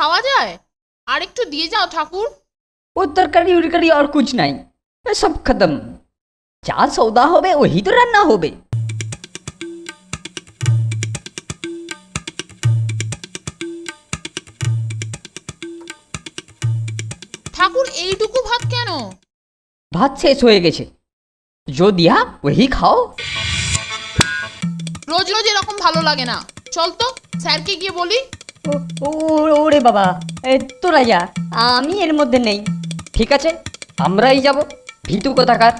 খাওয়া যায়? আর একটু দিয়ে যাও ঠাকুর। वो तरकारी उरकारी और कुछ नहीं, ये सब खत्म। जा सौदा होबे वही तो रान्ना होबे। ঠাকুর এইটুকু ভাত কেন? भात शेष हो गेছে, जो दिया वही खाओ। রোজ রোজ এরকম ভালো লাগে না। চল তো স্যারকে গিয়ে বলি। ওরে বাবা, তোরা যা, আমি এর মধ্যে নেই। ঠিক আছে, আমরাই যাব। ভিতু কোথাকার।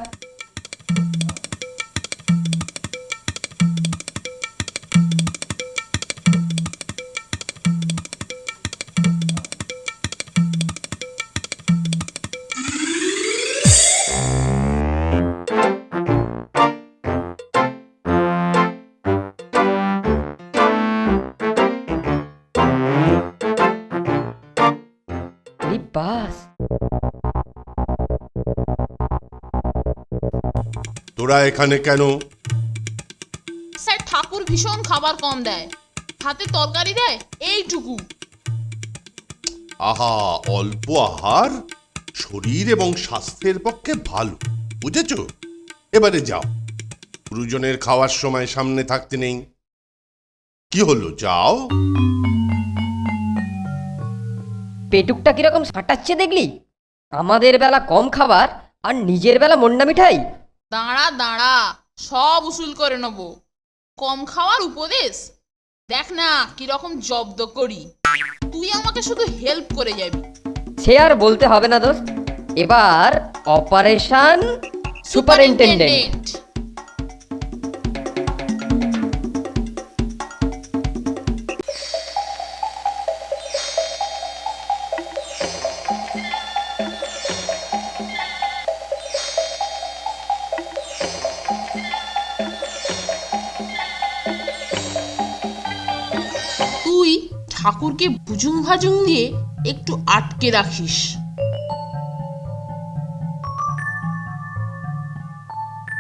বাস, তোরা এখানে কেন? স্যার ঠাকুর ভীষণ খাবার কম দেয়, ভাতে তরকারি দেয় এইটুকু। আহা, অল্প আহার শরীর এবং স্বাস্থ্যের পক্ষে ভালো, বুঝেছ? এবারে যাও, গুরুজনের খাওয়ার সময় সামনে থাকতে নেই। কি হলো, যাও। পেটুকটা কিরকম সাঁটাচ্ছে দেখলি? আমাদের বেলা কম খাবার আর নিজের বেলা মন্ডা মিঠাই। দাঁড়া দাঁড়া, সব উসুল করে নেব। কম খাওয়ার উপদেশ দেখ না কিরকম জব্দ করি। তুই আমাকে শুধু হেল্প করে যাবি। সে আর বলতে হবে না দোস্ত, এবার অপারেশন সুপারিনটেন্ডেন্ট। তুই ঠাকুরকে বুজুং ভাজুং দিয়ে একটু আটকে রাখিস।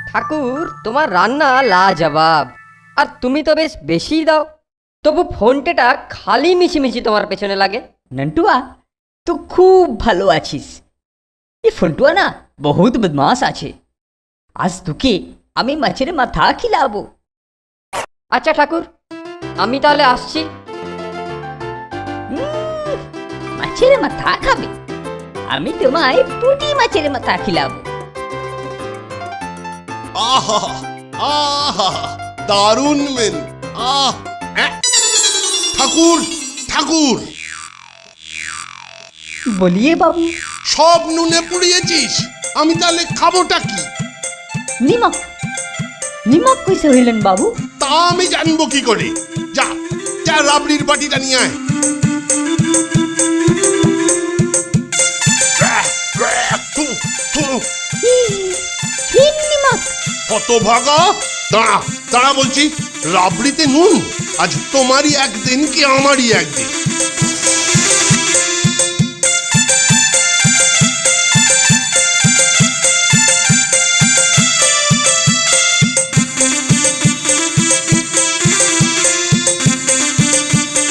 ঠাকুর, তোমার রান্না লাজবাব, আর তুমি তো বেশ বেশি দাও। তবু ফোনটেটা খালি মিছিমিছি তোমার পেছনে লাগে। নন্টুয়া, তো খুব ভালো আছিস। এই ফোনটুয়া না বহুত বদমাস আছে। আজ তোকে আমি মাছের মাথা খিলাবো। আচ্ছা ঠাকুর, আমি তাহলে আসছি। মাছের মাথা খাবে? আমি তোমায় পুঁটি মাছের মাথা খিলাবো। আহা আহা, দারুণ মেন। আহ, ঠাকুর ঠাকুর, বলিয়ে বাবু। সব নুনে পুড়িয়েছিস, আমি তাহলে খাবোটা কি? নিমক, নিমক কইসে হইলেন বাবু? তা আমি জানবো কি করে? যা যা, রাবড়ির বাটিটা নিয়ে আয়। নিমক হতভাগা, দাঁড়া দাঁড়া বলছি। রাবড়িতে নুন? আজ তোমারই একদিন কি আমারই একদিন।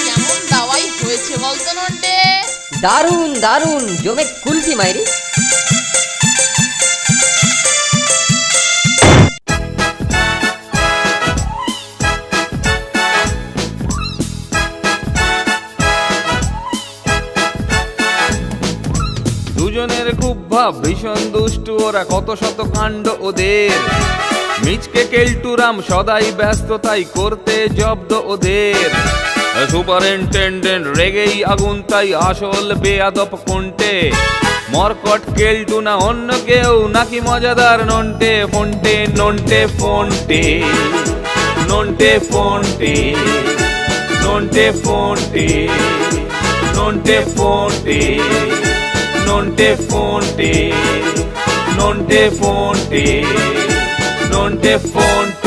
কেমন দাওয়াই হয়েছে বলতো নন্টে? দারুন দারুন, জমে কুলফি মাইরি। দুজনের খুব ভাব, ভীষণ দুষ্টু ওরা, কত শত কাণ্ড ওদের। মিচকে কেলটুরাম সদাই ব্যস্ত, তাই করতে জব্দ ওদের। সুপারিনটেন্ডেন্ট রেগেই আগুন, তাই আসল বেয়াদব কোনটে। মরকট কেলটু না অন্য কেউ, নাকি মজাদার নন্টে ফোনটে? নন্টে ফোনটে, নন্টে ফোনটে, নন্টে ফোনটে, নন্টে ফোনটে, নন্টে ফোনটে, নন্টে ফোনটে, নন্টে ফোনটে।